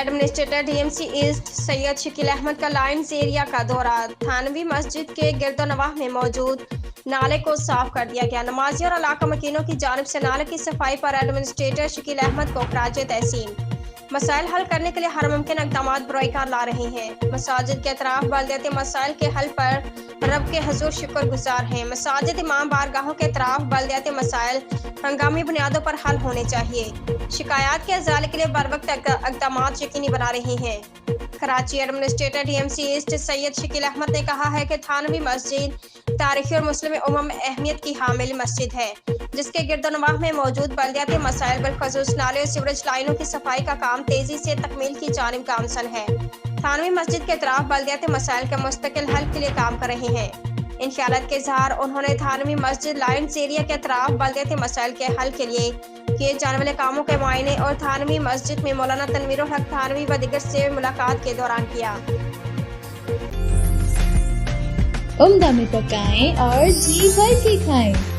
Administrator DMC east Syed Shakeel Ahmed का Lines area का दौरा। थानवी मस्जिद के गिरदोनवाह में मौजूद नाले को साफ कर दिया गया। नमाजियों और इलाका मकीनों की जानिब से नाले की सफाई पर एडमिनिस्ट्रेटर शकील अहमद को खराज तहसीन। मसाइल हल करने के लिए हर मुमकिन इक़दाम बरोकार ला रहे हैं। मसाजिद के अतराफ बल्दियाती मसाइल के हल पर रब के हजूर शुक्रगुजार हैं। मसाजिद इमाम बारगाहों के अतराफ बल्दियाती मसाइल हंगामी बुनियादों पर हल होने चाहिए। शिकायत के अजाले के लिए बरवक्त इक़दाम यकीनी बना रही हैं। Karachi administrator DMC east Syed Shakeel Ahmed ने कहा है कि थानवी मस्जिद तारीखी और मुस्लिम उम्म अहमियत की हामिल मस्जिद है, जिसके गिरदोनवाह में मौजूद बल्दियाती मसाइल बिलखसूस नाले और सीवरेज लाइनों की सफाई का काम तेजी से तकमील की जानिब गामजन है। थानवी मस्जिद के अतराफ बल्दियाती मसाइल के मुस्तकिल हल के लिए काम कर रहे हैं। इन ख्यालात के इजहार उन्होंने थानवी मस्जिद लायंस एरिया के अतराफ बल्दियाती मसाइल के हल के लिए किए जाने वाले कामों के मुआयने और थानवी मस्जिद में मौलाना तनवीरुल हक थानवी व दीगर से मुलाकात के दौरान किया। उम्दा में पकाएं और जी भर के खाएं।